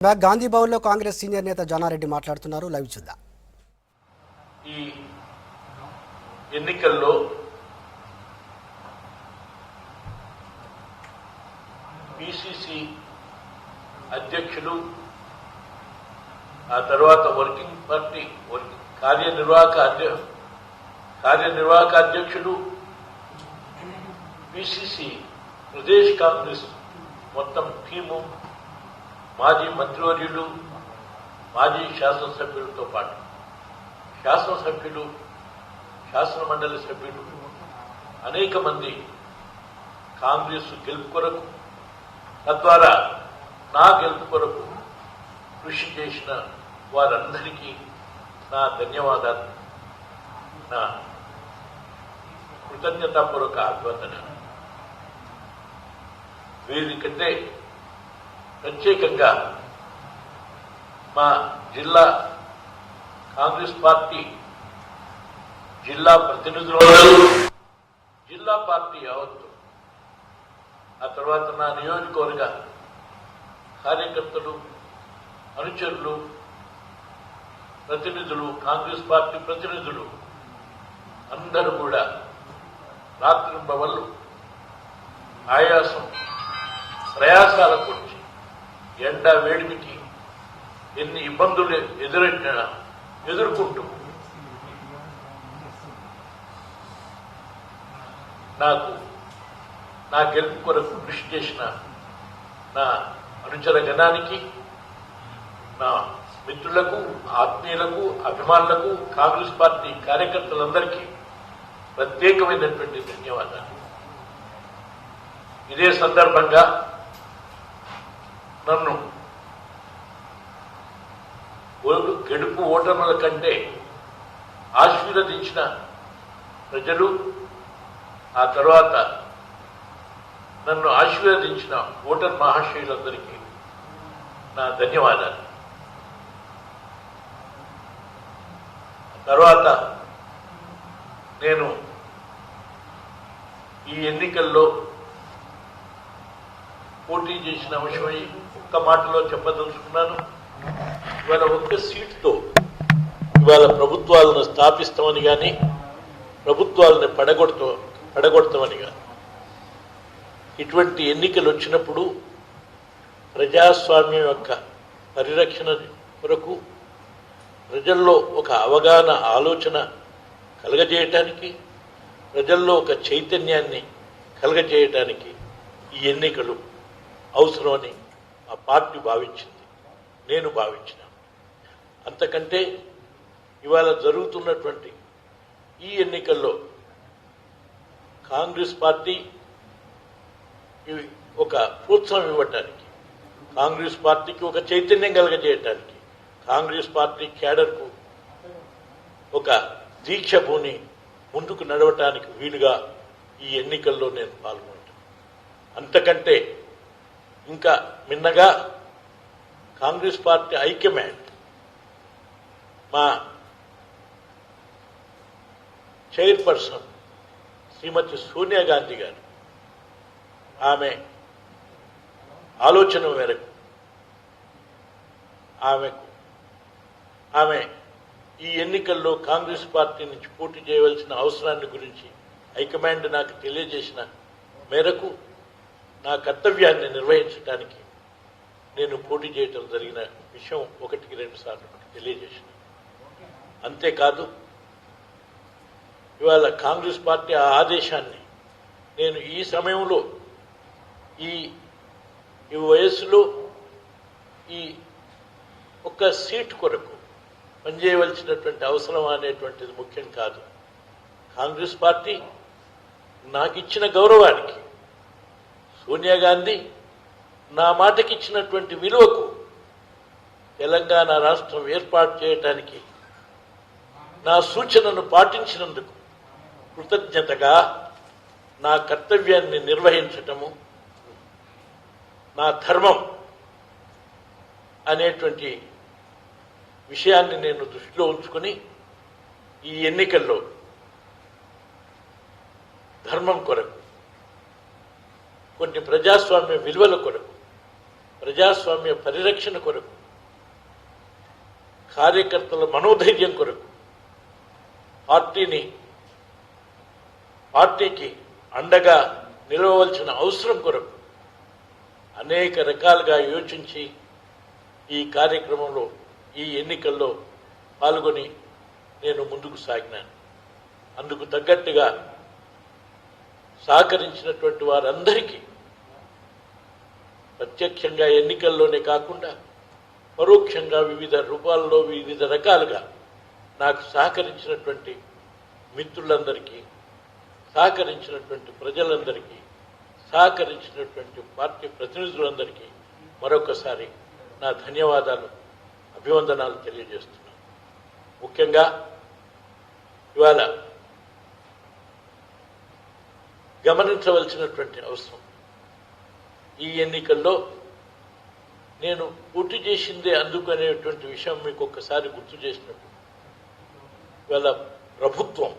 గాంధీ భవన్ లో కాంగ్రెస్ సీనియర్ నేత జానారెడ్డి మాట్లాడుతున్నారు. లైవ్ చూద్దాం. ఈ ఎన్నికల్లో పిసిసి అధ్యక్షులు ఆ తర్వాత వర్కింగ్ పార్టీ కార్యనిర్వాహక అధ్యక్షులు పిసిసి ప్రదేశ్ కాంగ్రెస్ మొత్తం టీము మాజీ మంత్రివర్యులు మాజీ శాసనసభ్యులతో పాటు శాసనసభ్యులు శాసనమండలి సభ్యులు అనేక మంది కాంగ్రెస్ గెలుపు కొరకు తద్వారా నా గెలుపు కొరకు కృషి చేసిన వారందరికీ నా ధన్యవాదాలు, నా కృతజ్ఞతాపూర్వక అభివందనలు. వీరికంటే ప్రత్యేకంగా మా జిల్లా కాంగ్రెస్ పార్టీ జిల్లా ప్రతినిధులు, జిల్లా పార్టీ యావత్తు, ఆ తర్వాత నా నియోజకవర్గ కార్యకర్తలు, అనుచరులు, ప్రతినిధులు, కాంగ్రెస్ పార్టీ ప్రతినిధులు అందరూ కూడా రాత్రింబవళ్ళు ఆయాసం ప్రయాసాలకు వచ్చి ఎండ వేడిమికి ఎన్ని ఇబ్బందులు ఎదుర్కొంటూ నాకు నా గెలుపు కొరకు కృషి చేసిన నా అనుచర గణానికి, నా మిత్రులకు, ఆత్మీయులకు, అభిమానులకు, కాంగ్రెస్ పార్టీ కార్యకర్తలందరికీ ప్రత్యేకమైనటువంటి ధన్యవాదాలు. ఇదే సందర్భంగా నన్ను గెలుపు ఓటముల కంటే ఆశీర్వదించిన ప్రజలు, ఆ తర్వాత నన్ను ఆశీర్వదించిన ఓటర్ మహాశయులందరికీ నా ధన్యవాదాలు. తర్వాత నేను ఈ ఎన్నికల్లో పోటీ చేసిన అంశమై ఒక్క మాటలో చెప్పదలుచుకున్నాను. ఇవాళ ఒక్క సీటుతో ఇవాళ ప్రభుత్వాలను స్థాపిస్తామని కానీ ప్రభుత్వాలను పడగొడతామని కానీ, ఇటువంటి ఎన్నికలు వచ్చినప్పుడు ప్రజాస్వామ్యం యొక్క పరిరక్షణ కొరకు ప్రజల్లో ఒక అవగాహన, ఆలోచన కలగజేయటానికి, ప్రజల్లో ఒక చైతన్యాన్ని కలగజేయటానికి ఈ ఎన్నికలు అవసరమని ఆ పార్టీ భావించింది, నేను భావించిన. అంతకంటే ఇవాళ జరుగుతున్నటువంటి ఈ ఎన్నికల్లో కాంగ్రెస్ పార్టీ ఒక ప్రోత్సాహం ఇవ్వటానికి, కాంగ్రెస్ పార్టీకి ఒక చైతన్యం కలగజేయటానికి, కాంగ్రెస్ పార్టీ క్యాడర్కు ఒక దీక్ష భూని ముందుకు నడవటానికి వీలుగా ఈ ఎన్నికల్లో నేను పాల్గొంటాను. అంతకంటే ఇంకా మిన్నగా కాంగ్రెస్ పార్టీ హైకమాండ్, మా చైర్పర్సన్ శ్రీమతి సోనియా గాంధీ గారు, ఆలోచన మేరకు ఆమె ఈ ఎన్నికల్లో కాంగ్రెస్ పార్టీ నుంచి పోటీ చేయవలసిన అవసరాన్ని గురించి హైకమాండ్ నాకు తెలియజేసిన మేరకు నా కర్తవ్యాన్ని నిర్వహించడానికి నేను పోటీ చేయటం జరిగిన విషయం 1-2 సార్లు తెలియజేసిన. అంతేకాదు ఇవాళ కాంగ్రెస్ పార్టీ ఆ ఆదేశాన్ని నేను ఈ సమయంలో ఈ వయస్సులో ఈ ఒక్క సీటు కొరకు పనిచేయవలసినటువంటి అవసరం అనేటువంటిది ముఖ్యం కాదు. కాంగ్రెస్ పార్టీ నాకు ఇచ్చిన గౌరవానికి, సోనియా గాంధీ నా మాటకిచ్చినటువంటి విలువకు, తెలంగాణ రాష్ట్రం ఏర్పాటు చేయటానికి నా సూచనను పాటించినందుకు కృతజ్ఞతగా నా కర్తవ్యాన్ని నిర్వహించటము నా ధర్మం అనేటువంటి విషయాన్ని నేను దృష్టిలో ఉంచుకొని ఈ ఎన్నికల్లో ధర్మం కొరకు, కొన్ని ప్రజాస్వామ్య విలువల కొరకు ప్రజాస్వామ్య పరిరక్షణ కొరకు, కార్యకర్తల మనోధైర్యం కొరకు, పార్టీకి అండగా నిలవవలసిన అవసరం కొరకు అనేక రకాలుగా యోచించి ఈ కార్యక్రమంలో, ఈ ఎన్నికల్లో పాల్గొని నేను ముందుకు సాగినాను. అందుకు తగ్గట్టుగా సహకరించినటువంటి వారందరికీ ప్రత్యక్షంగా ఎన్నికల్లోనే కాకుండా పరోక్షంగా వివిధ రూపాల్లో, వివిధ రకాలుగా నాకు సహకరించినటువంటి మిత్రులందరికీ, సహకరించినటువంటి ప్రజలందరికీ, సహకరించినటువంటి పార్టీ ప్రతినిధులందరికీ మరొకసారి నా ధన్యవాదాలు, అభివందనాలు తెలియజేస్తున్నాను. ముఖ్యంగా ఇవాళ గమనించవలసినటువంటి అవసరం, ఈ ఎన్నికల్లో నేను పోటీ చేసిందే అందుకనేటువంటి విషయం మీకు ఒక్కసారి గుర్తు చేసినట్టు, ఇవాళ ప్రభుత్వం,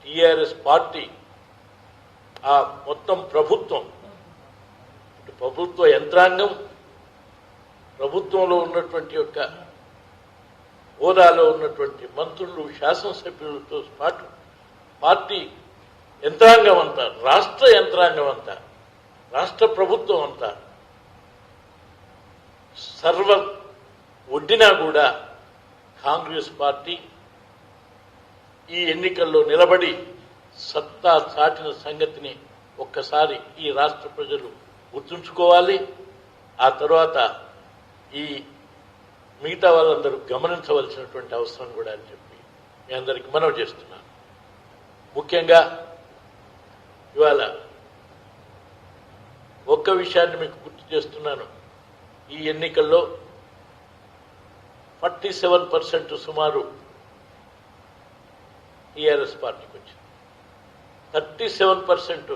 టీఆర్ఎస్ పార్టీ, ఆ మొత్తం ప్రభుత్వం, ప్రభుత్వ యంత్రాంగం, ప్రభుత్వంలో ఉన్నటువంటి యొక్క హోదాలో ఉన్నటువంటి మంత్రులు, శాసనసభ్యులతో పాటు పార్టీ యంత్రాంగం అంతా, రాష్ట్ర యంత్రాంగం అంతా, రాష్ట్ర ప్రభుత్వం అంతా సర్వం ఒడ్డినా కూడా కాంగ్రెస్ పార్టీ ఈ ఎన్నికల్లో నిలబడి సత్తా చాటిన సంగతిని ఒక్కసారి ఈ రాష్ట్ర ప్రజలు గుర్తుంచుకోవాలి. ఆ తర్వాత ఈ మిగతా వాళ్ళందరూ గమనించవలసినటువంటి అవసరం కూడా అని చెప్పి మీ అందరికీ మనవి చేస్తున్నాను. ముఖ్యంగా ఇవాళ ఒక్క విషయాన్ని మీకు గుర్తు చేస్తున్నాను. ఈ ఎన్నికల్లో 47% సుమారు టీఆర్ఎస్ పార్టీకి వచ్చింది. 37%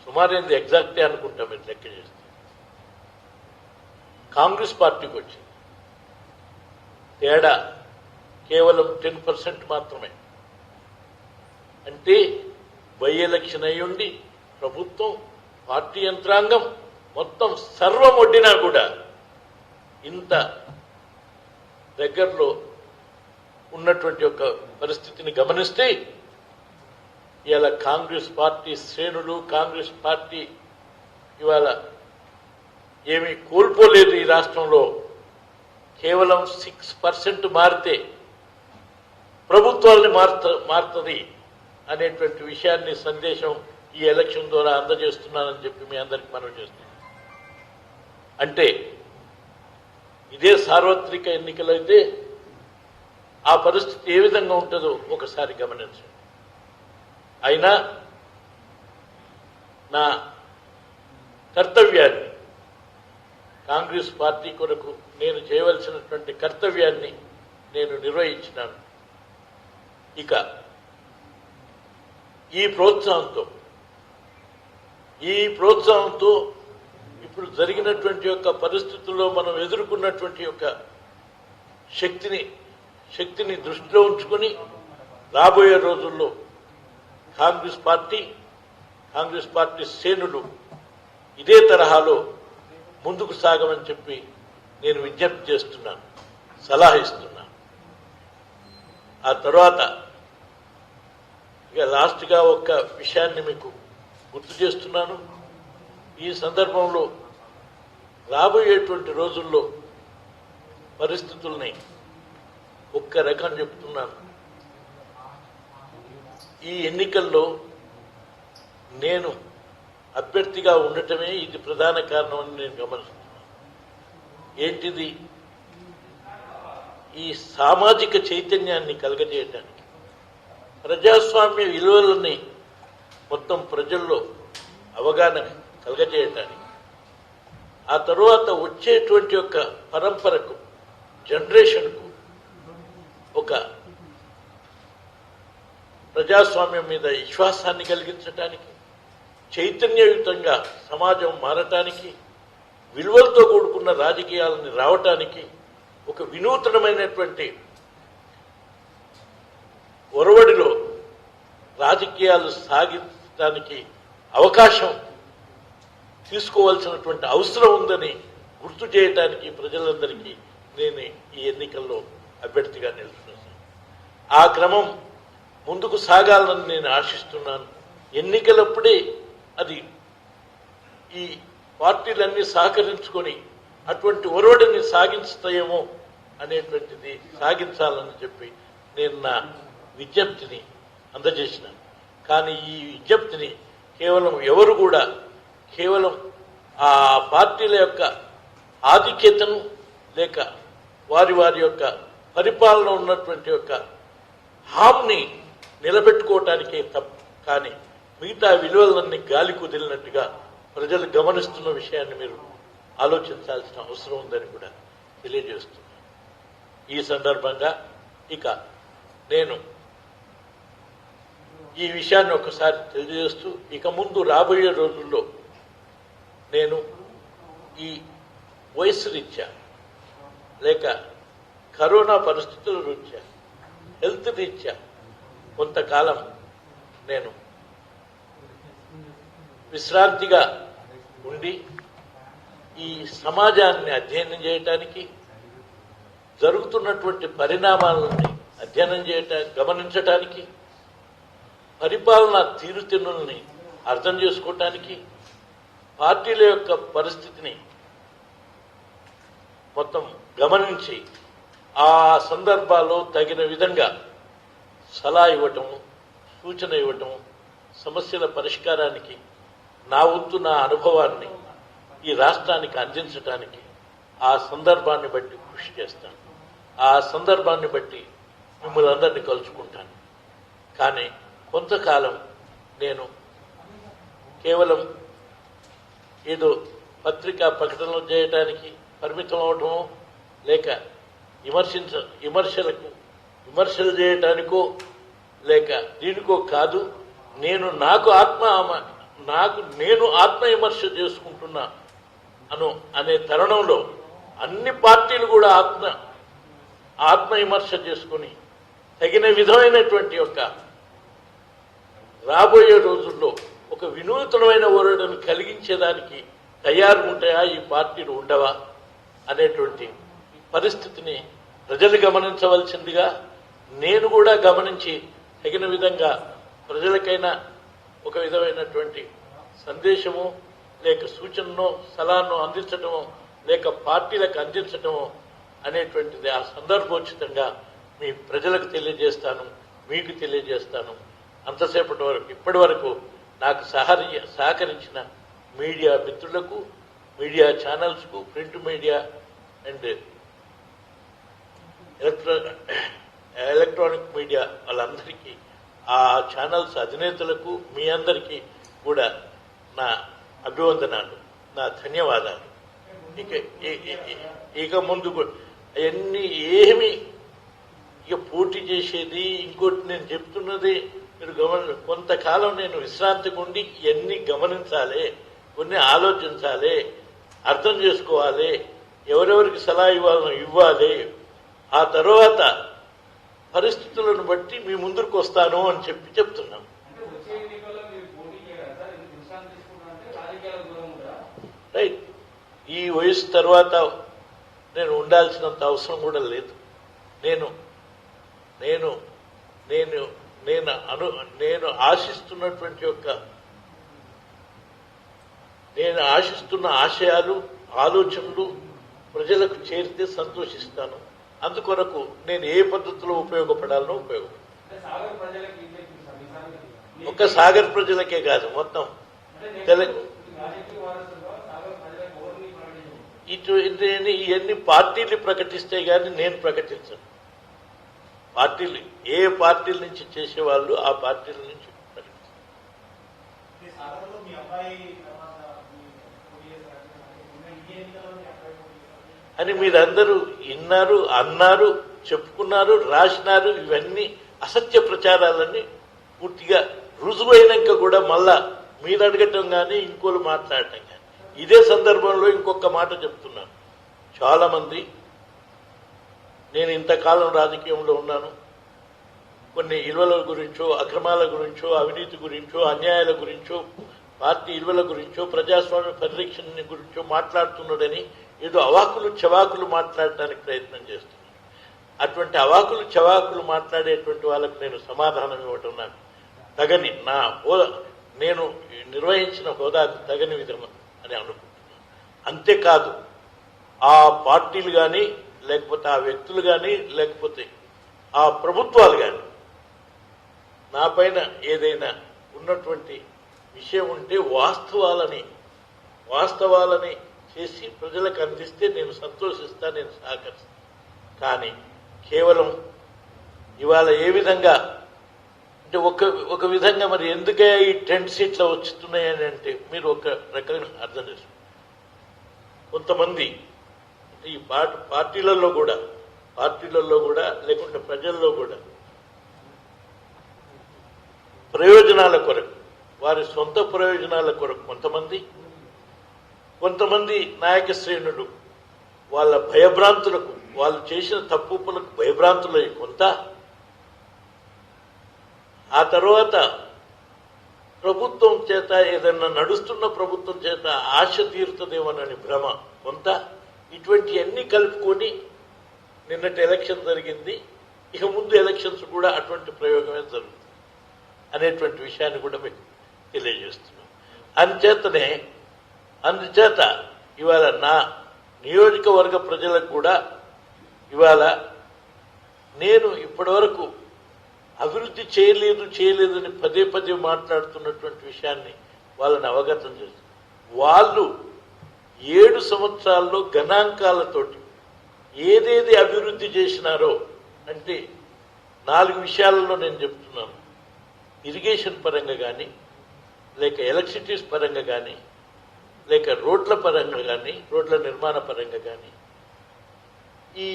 సుమారేంది ఎగ్జాక్టే అనుకుంటా మీరు లెక్క చేస్తే కాంగ్రెస్ పార్టీకి వచ్చింది. తేడా కేవలం 10% మాత్రమే. అంటే బై ఎలక్షన్ అయ్యుండి ప్రభుత్వం, పార్టీ యంత్రాంగం మొత్తం సర్వం ఒడ్డినా కూడా ఇంత దగ్గరలో ఉన్నటువంటి ఒక పరిస్థితిని గమనిస్తే ఇవాళ కాంగ్రెస్ పార్టీ శ్రేణులు, కాంగ్రెస్ పార్టీ ఇవాళ ఏమీ కోల్పోలేదు. ఈ రాష్ట్రంలో కేవలం 6% మారితే ప్రభుత్వాలని మారుతుంది అనేటువంటి విషయాన్ని, సందేశం ఈ ఎలక్షన్ ద్వారా అందజేస్తున్నానని చెప్పి మీ అందరికీ మనవి చేస్తున్నాను. అంటే ఇదే సార్వత్రిక ఎన్నికలైతే ఆ పరిస్థితి ఏ విధంగా ఉంటుందో ఒకసారి గమనించండి. అయినా నా కర్తవ్యాన్ని, కాంగ్రెస్ పార్టీ కొరకు నేను చేయవలసినటువంటి కర్తవ్యాన్ని నేను నిర్వహించినాను. ఇక ఈ ప్రోత్సాహంతో ఇప్పుడు జరిగినటువంటి యొక్క పరిస్థితుల్లో మనం ఎదుర్కొన్నటువంటి యొక్క శక్తిని దృష్టిలో ఉంచుకొని రాబోయే రోజుల్లో కాంగ్రెస్ పార్టీ శ్రేణులు ఇదే తరహాలో ముందుకు సాగమని చెప్పి నేను విజ్ఞప్తి చేస్తున్నాను, సలహా ఇస్తున్నాను. ఆ తర్వాత ఇక లాస్ట్గా ఒక్క విషయాన్ని మీకు గుర్తు చేస్తున్నాను. ఈ సందర్భంలో రాబోయేటువంటి రోజుల్లో పరిస్థితుల్ని ఒక్క రకం చెప్తున్నాను. ఈ ఎన్నికల్లో నేను అభ్యర్థిగా ఉండటమే ఇది ప్రధాన కారణం అని నేను గమనిస్తున్నాను. ఏంటిది? ఈ సామాజిక చైతన్యాన్ని కలగజేయటానికి, ప్రజాస్వామ్య విలువలని మొత్తం ప్రజల్లో అవగాహన కలగజేయటానికి, ఆ తరువాత వచ్చేటువంటి ఒక పరంపరకు, జనరేషన్కు ఒక ప్రజాస్వామ్యం మీద విశ్వాసాన్ని కలిగించటానికి, చైతన్యయుతంగా సమాజం మారటానికి, విలువలతో కూడుకున్న రాజకీయాలని రావటానికి, ఒక వినూతనమైనటువంటి ఒరవడిలో రాజకీయాలు సాగించడానికి అవకాశం తీసుకోవాల్సినటువంటి అవసరం ఉందని గుర్తు చేయడానికి ప్రజలందరికీ నేను ఈ ఎన్నికల్లో అభ్యర్థిగా నిలుస్తున్నాను. ఆ క్రమం ముందుకు సాగాలని నేను ఆశిస్తున్నాను. ఎన్నికలప్పుడే అది ఈ పార్టీలన్నీ సహకరించుకొని అటువంటి ఒరవడిని సాగించుతాయేమో అనేటువంటిది సాగించాలని చెప్పి నేను నా విజ్ఞప్తిని అందజేసినాను. కానీ ఈ విజ్ఞప్తిని కేవలం ఎవరు కూడా కేవలం ఆ పార్టీల యొక్క ఆధిక్యతను లేక వారి వారి యొక్క పరిపాలన ఉన్నటువంటి యొక్క హామ్ని నిలబెట్టుకోవటానికే తప్ప కానీ మిగతా విలువలన్నీ గాలి కుదిలినట్టుగా ప్రజలు గమనిస్తున్న విషయాన్ని మీరు ఆలోచించాల్సిన అవసరం ఉందని కూడా తెలియజేస్తున్నాను. ఈ సందర్భంగా ఇక నేను ఈ విషయాన్ని ఒకసారి తెలియజేస్తూ ఇక ముందు రాబోయే రోజుల్లో నేను ఈ వయసు రీత్యా లేక కరోనా పరిస్థితుల రీత్యా హెల్త్ రీత్యా కొంతకాలం నేను విశ్రాంతిగా ఉండి ఈ సమాజాన్ని అధ్యయనం చేయటానికి జరుగుతున్నటువంటి పరిణామాలని అధ్యయనం చేయటానికి గమనించటానికి పరిపాలన తీరుతెన్నుల్ని అర్థం చేసుకోవటానికి పార్టీల యొక్క పరిస్థితిని మొత్తం గమనించి ఆ సందర్భాల్లో తగిన విధంగా సలహా ఇవ్వటం సూచన ఇవ్వటం సమస్యల పరిష్కారానికి నా వంతు నా అనుభవాన్ని ఈ రాష్ట్రానికి అందించడానికి ఆ సందర్భాన్ని బట్టి కృషి చేస్తాను. ఆ సందర్భాన్ని బట్టి మిమ్మల్ని అందరినీ కలుసుకుంటాను. కానీ కొంతకాలం నేను కేవలం ఏదో పత్రికా ప్రకటనలు చేయడానికి పరిమితం అవటమో లేక విమర్శలు చేయటానికో లేక దీనికో కాదు. నేను నేను ఆత్మవిమర్శ చేసుకుంటున్నా అనే తరుణంలో అన్ని పార్టీలు కూడా ఆత్మవిమర్శ చేసుకుని తగిన విధమైనటువంటి యొక్క రాబోయే రోజుల్లో ఒక వినూతనమైన ఒరవడిని కలిగించేదానికి తయారు ఉంటాయా, ఈ పార్టీలు ఉండవా అనేటువంటి పరిస్థితిని ప్రజలు గమనించవలసిందిగా నేను కూడా గమనించి తగిన విధంగా ప్రజలకైనా ఒక విధమైనటువంటి సందేశము లేక సూచనను సలహాను అందించటమో లేక పార్టీలకు అందించటమో అనేటువంటిది ఆ సందర్భోచితంగా మీ ప్రజలకు తెలియజేస్తాను, మీకు తెలియజేస్తాను. అంతసేపటి వరకు ఇప్పటి వరకు నాకు సహకరించిన మీడియా మిత్రులకు, మీడియా ఛానల్స్కు, print media and electronic media వాళ్ళందరికీ, ఆ ఛానల్స్ అధినేతలకు మీ అందరికీ కూడా నా అభివందనాలు, నా ధన్యవాదాలు. ఇక ముందు అవన్నీ ఏమి ఇక పోటీ చేసేది ఇంకోటి నేను చెప్తున్నది మీరు కొంతకాలం నేను విశ్రాంతిగా ఉండి ఇవన్నీ గమనించాలి, కొన్ని ఆలోచించాలి, అర్థం చేసుకోవాలి, ఎవరెవరికి సలహా ఇవ్వాలి. ఆ తర్వాత పరిస్థితులను బట్టి మీ ముందుకు వస్తాను అని చెప్తున్నాను. రైట్. ఈ వయసు తర్వాత నేను ఉండాల్సినంత అవసరం కూడా లేదు. నేను ఆశిస్తున్న ఆశయాలు, ఆలోచనలు ప్రజలకు చేరితే సంతోషిస్తాను. అందుకొరకు నేను ఏ పద్ధతిలో ఉపయోగపడాలనో ఒక్క సాగర్ ప్రజలకే కాదు, మొత్తం ఇవన్నీ పార్టీలు ప్రకటిస్తే గానీ నేను ప్రకటించను. పార్టీలు ఏ పార్టీల నుంచి చేసేవాళ్ళు ఆ పార్టీల నుంచి ప్రకటిస్తారు. అని మీరందరూ విన్నారు, అన్నారు, చెప్పుకున్నారు, రాసినారు. ఇవన్నీ అసత్య ప్రచారాలన్నీ పూర్తిగా రుజువైనాక కూడా మళ్ళా మీరు అడగటం కానీ ఇంకోళ్ళు మాట్లాడటం కానీ. ఇదే సందర్భంలో ఇంకొక మాట చెప్తున్నాను. చాలామంది, నేను ఇంతకాలం రాజకీయంలో ఉన్నాను, కొన్ని ఇలువల గురించో, అక్రమాల గురించో, అవినీతి గురించో, అన్యాయాల గురించో పార్టీ విలువల గురించో ప్రజాస్వామ్య పరిరక్షణ గురించో మాట్లాడుతున్నాడని ఏదో అవాకులు చవాకులు మాట్లాడడానికి ప్రయత్నం చేస్తున్నాడు. అటువంటి అవాకులు చవాకులు మాట్లాడేటువంటి వాళ్ళకు నేను సమాధానం ఇవ్వటం నాకు తగని నా హోదా నేను నిర్వహించిన హోదాకు తగని విధం అని అనుకుంటున్నాను. అంతేకాదు ఆ పార్టీలు కానీ లేకపోతే ఆ వ్యక్తులు కానీ లేకపోతే ఆ ప్రభుత్వాలు కానీ నా పైన ఏదైనా ఉన్నటువంటి విషయం ఉంటే వాస్తవాలని చేసి ప్రజలకు అందిస్తే నేను సంతోషిస్తా, నేను సహకరిస్తాను. కానీ కేవలం ఇవాళ ఏ విధంగా అంటే ఒక విధంగా మరి ఎందుకే ఈ 10 సీట్లు వస్తున్నాయని అంటే మీరు ఒక రకంగా అర్థం చేసుకోండి. కొంతమంది ఈ పార్టీలలో కూడా లేకుంటే ప్రజల్లో కూడా ప్రయోజనాల కొరకు వారి సొంత ప్రయోజనాల కొరకు కొంతమంది నాయక శ్రేణులు వాళ్ళ భయభ్రాంతులకు వాళ్ళు చేసిన తప్పులకు భయభ్రాంతులై కొంత ఆ తర్వాత ప్రభుత్వం చేత ఏదైనా నడుస్తున్న ప్రభుత్వం చేత ఆశ తీరుతుందేమోనని భ్రమ కొంత ఇటువంటి అన్ని కలుపుకొని నిన్నటి ఎలక్షన్ జరిగింది. ఇక ముందు ఎలక్షన్స్ కూడా అటువంటి ప్రయోగమే జరుగుతుంది అనేటువంటి విషయాన్ని కూడా మీకు తెలియజేస్తున్నాం. అందుచేత ఇవాళ నా నియోజకవర్గ ప్రజలకు కూడా ఇవాళ నేను ఇప్పటివరకు అభివృద్ధి చేయలేదని పదే మాట్లాడుతున్నటువంటి విషయాన్ని వాళ్ళని అవగతం చేస్తారు. వాళ్ళు 7 సంవత్సరాల్లో గణాంకాలతోటి ఏదేది అభివృద్ధి చేసినారో అంటే 4 విషయాలలో నేను చెప్తున్నాను. ఇరిగేషన్ పరంగా కానీ లేక ఎలక్ట్రిసిటీస్ పరంగా కానీ లేక రోడ్ల పరంగా కానీ రోడ్ల నిర్మాణ పరంగా కానీ ఈ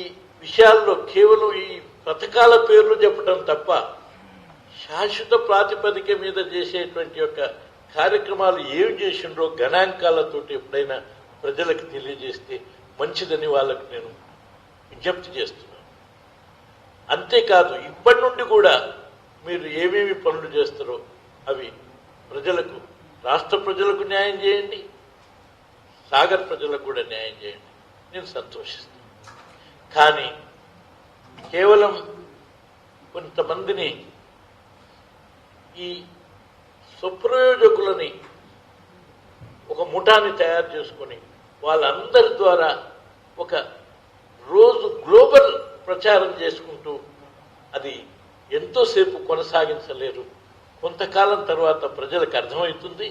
విషయాల్లో కేవలం ఈ పథకాల పేర్లు చెప్పడం తప్ప శాశ్వత ప్రాతిపదిక మీద చేసేటువంటి యొక్క కార్యక్రమాలు ఏం చేసిండ్రో గణాంకాలతోటి ఎప్పుడైనా ప్రజలకు తెలియజేస్తే మంచిదని వాళ్ళకు నేను విజ్ఞప్తి చేస్తున్నాను. అంతేకాదు ఇప్పటి నుండి కూడా మీరు ఏమేమి పనులు చేస్తారో అవి ప్రజలకు, రాష్ట్ర ప్రజలకు న్యాయం చేయండి, సాగర్ ప్రజలకు కూడా న్యాయం చేయండి, నేను సంతోషిస్తాను. కానీ కేవలం కొంతమందిని ఈ స్వప్రయోజకులని ఒక ముఠాన్ని తయారు చేసుకొని వాళ్ళందరి ద్వారా ఒక రోజు గ్లోబల్ ప్రచారం చేసుకుంటూ అది ఎంతోసేపు కొనసాగించలేరు. కొంతకాలం తర్వాత ప్రజలకు అర్థమవుతుంది.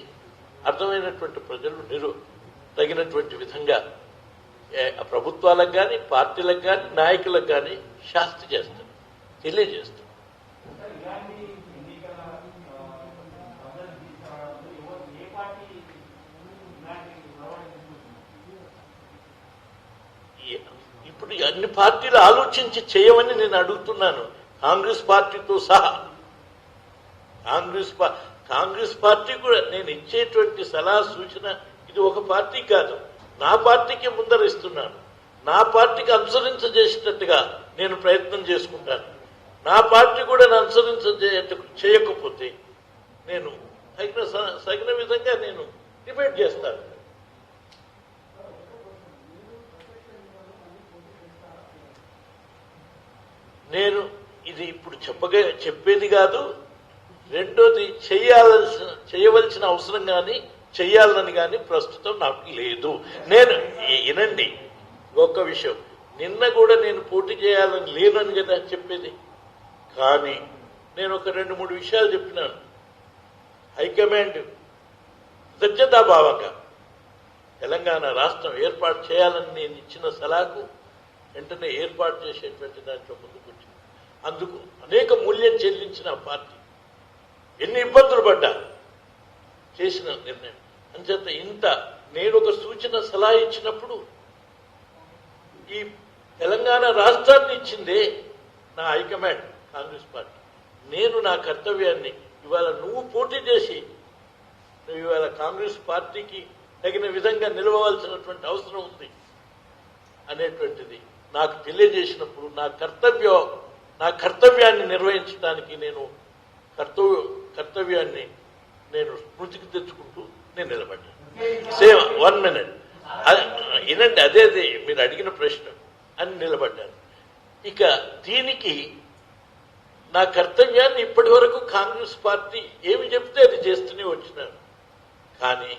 అర్థమైనటువంటి ప్రజలు తగినటువంటి విధంగా ప్రభుత్వాలకు కానీ పార్టీలకు కానీ నాయకులకు కానీ శాస్తి చేస్తారు, తెలియజేస్తారు. ఇప్పుడు అన్ని పార్టీలు ఆలోచించి చేయమని నేను అడుగుతున్నాను, కాంగ్రెస్ పార్టీతో సహా. కాంగ్రెస్ పార్టీ కూడా నేను ఇచ్చేటువంటి సలహా సూచన ఇది ఒక పార్టీ కాదు, నా పార్టీకి ముందరిస్తున్నాను. నా పార్టీకి అనుసరించేటట్టుగా నేను ప్రయత్నం చేసుకుంటాను. నా పార్టీ కూడా చేయకపోతే నేను తగిన విధంగా నేను డిబేట్ చేస్తాను. నేను ఇది ఇప్పుడు చెప్పేది కాదు. రెండోది చేయవలసిన అవసరం కానీ చెయ్యాలని కానీ ప్రస్తుతం నాకు లేదు. నేను వినండి ఒక్క విషయం, నిన్న కూడా నేను పోటీ చేయాలని లేనని కదా చెప్పేది. కానీ నేను ఒక 2-3 విషయాలు చెప్పినాను. హైకమాండ్ కృతజ్ఞతాభావంగా తెలంగాణ రాష్ట్రం ఏర్పాటు చేయాలని నేను ఇచ్చిన సలహాకు వెంటనే ఏర్పాటు చేసేటువంటి దాంట్లో ముందుకొచ్చింది. అందుకు అనేక మూల్యం చెల్లించిన పార్టీ, ఎన్ని ఇబ్బందులు పడ్డా చేసిన నిర్ణయం. అంచేత నేను ఒక సూచన సలహా ఇచ్చినప్పుడు ఈ తెలంగాణ రాష్ట్రాన్ని ఇచ్చిందే నా హైకమాండ్ కాంగ్రెస్ పార్టీ. నేను నా కర్తవ్యాన్ని ఇవాళ నువ్వు పోటీ చేసి నువ్వు ఇవాళ కాంగ్రెస్ పార్టీకి తగిన విధంగా నిలవవలసినటువంటి అవసరం ఉంది అనేటువంటిది నాకు తెలియజేసినప్పుడు నా కర్తవ్యాన్ని నిర్వహించడానికి నేను కర్తవ్యాన్ని నేను స్మృతికి తెచ్చుకుంటూ నేను నిలబడ్డాను. సేమ్ 1 minute వినండి, అదే మీరు అడిగిన ప్రశ్న అని నిలబడ్డాను. ఇక దీనికి నా కర్తవ్యాన్ని ఇప్పటి వరకు కాంగ్రెస్ పార్టీ ఏమి చెప్తే అది చేస్తూనే వచ్చినాను. కానీ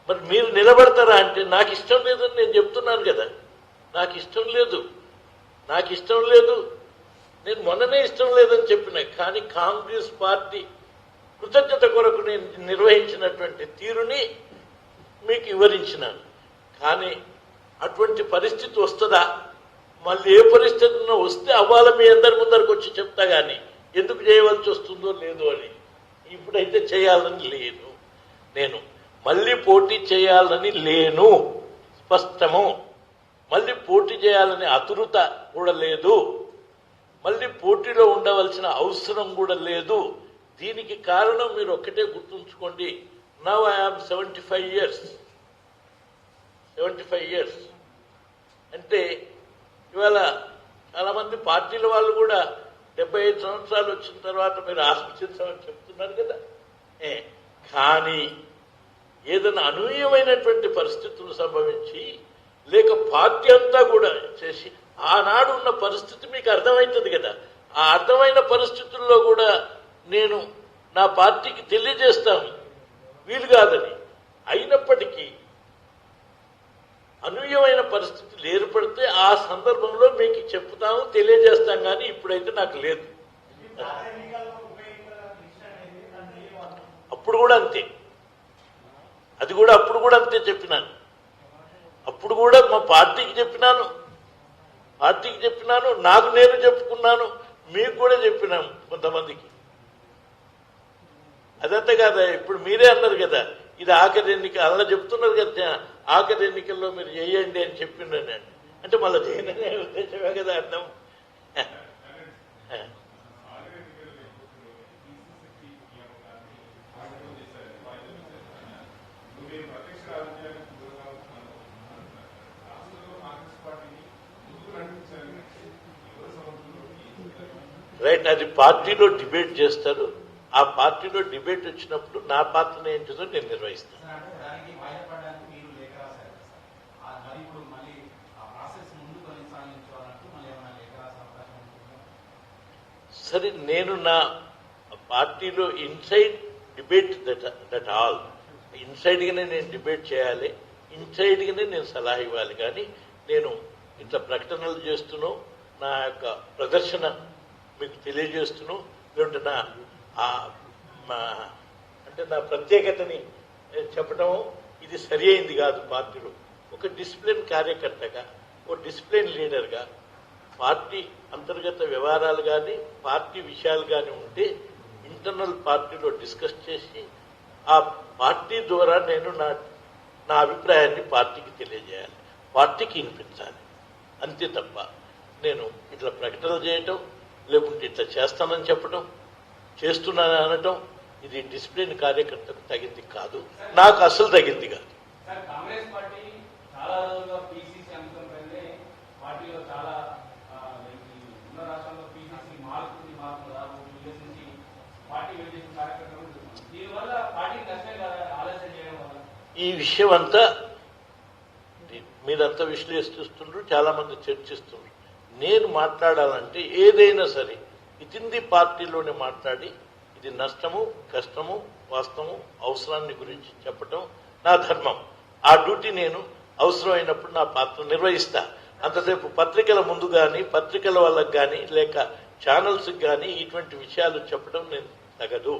మరి మీరు నిలబడతారా అంటే నాకు ఇష్టం లేదని నేను చెప్తున్నాను కదా. నాకు ఇష్టం లేదు, నేను మొన్ననే ఇష్టం లేదని చెప్పిన. కానీ కాంగ్రెస్ పార్టీ కృతజ్ఞత కొరకు నేను నిర్వహించినటువంటి తీరుని మీకు వివరించినాను. కానీ అటువంటి పరిస్థితి వస్తుందా, మళ్ళీ ఏ పరిస్థితుల్లో వస్తే అవ్వాల మీ అందరి ముందరికి వచ్చి చెప్తా. కానీ ఎందుకు చేయవలసి వస్తుందో లేదో అని ఇప్పుడైతే చేయాలని లేదు. నేను మళ్ళీ పోటీ చేయాలని లేను, స్పష్టము. మళ్ళీ పోటీ చేయాలని ఆతురత కూడా లేదు, మళ్ళీ పోటీలో ఉండవలసిన అవసరం కూడా లేదు. దీనికి కారణం మీరు ఒక్కటే గుర్తుంచుకోండి. Now I am 75 years. అంటే ఇవాళ చాలామంది పార్టీల వాళ్ళు కూడా 75 సంవత్సరాలు వచ్చిన తర్వాత మీరు ఆలోచించమని చెప్తున్నారు కదా. కానీ ఏదైనా అనూహ్యమైనటువంటి పరిస్థితులు సంభవించి లేక పార్టీ అంతా కూడా చేసి ఆనాడు ఉన్న పరిస్థితి మీకు అర్థమవుతుంది కదా. ఆ అర్థమైన పరిస్థితుల్లో కూడా నేను నా పార్టీకి తెలియజేస్తాను వీలు కాదని. అయినప్పటికీ అనూహ్యమైన పరిస్థితులు ఏర్పడితే ఆ సందర్భంలో మీకు చెప్తాము, తెలియజేస్తాం. కానీ ఇప్పుడైతే నాకు లేదు. అప్పుడు కూడా అంతే, అప్పుడు కూడా అంతే చెప్పినాను. అప్పుడు కూడా మా పార్టీకి చెప్పినాను, నాకు నేను చెప్పుకున్నాను, మీకు కూడా చెప్పినాము కొంతమందికి. అదంతా కదా. ఇప్పుడు మీరే అన్నారు కదా ఇది ఆఖరి ఎన్నిక, అలా చెప్తున్నారు కదా ఆఖరి ఎన్నికల్లో మీరు చేయండి అని చెప్పిండండి. అంటే మళ్ళీ చేయననే ఉద్దేశమే కదా అర్థం. రైట్, అది పార్టీలో డిబేట్ చేస్తారు. ఆ పార్టీలో డిబేట్ వచ్చినప్పుడు నా పాత్ర ఏంటిదో నేను నిర్వహిస్తాను. సరే, నేను నా పార్టీలో ఇన్సైడ్ డిబేట్ దట్ ఆల్ ఇన్సైడ్గానే నేను డిబేట్ చేయాలి, ఇన్సైడ్గానే నేను సలహా ఇవ్వాలి. కానీ నేను ఇంత ప్రకటనలు చేస్తూనో నా యొక్క ప్రదర్శన మీకు తెలియజేస్తూనో లేదంటే నా ప్రత్యేకతని చెప్పడం ఇది సరి అయింది కాదు. పార్టీలో ఒక డిసిప్లిన్ కార్యకర్తగా, ఒక డిసిప్లిన్ లీడర్గా పార్టీ అంతర్గత వ్యవహారాలు కానీ పార్టీ విషయాలు కానీ ఉంటే ఇంటర్నల్ పార్టీలో డిస్కస్ చేసి ఆ పార్టీ ద్వారా నేను నా అభిప్రాయాన్ని పార్టీకి తెలియజేయాలి, పార్టీకి వినిపించాలి. అంతే తప్ప నేను ఇట్లా ప్రకటనలు చేయటం లేకుంటే ఇట్లా చేస్తానని చెప్పడం, చేస్తున్నానని అనటం ఇది డిసిప్లిన్ కార్యకర్తకు తగింది కాదు, నాకు అసలు తగింది కాదు. ఈ విషయం అంతా మీరంతా విశ్లేషిస్తున్నారు, చాలా మంది చర్చిస్తున్నారు. నేను మాట్లాడాలంటే ఏదైనా సరే వితిన్ ది పార్టీలోనే మాట్లాడి ఇది నష్టము, కష్టము, వాస్తవము, అవసరాన్ని గురించి చెప్పటం నా ధర్మం. ఆ డ్యూటీ నేను అవసరమైనప్పుడు నా పాత్ర నిర్వహిస్తా. అంతసేపు పత్రికల ముందు కానీ పత్రికల వాళ్ళకి కానీ లేక ఛానల్స్కి కానీ ఇటువంటి విషయాలు చెప్పడం నేను తగదు.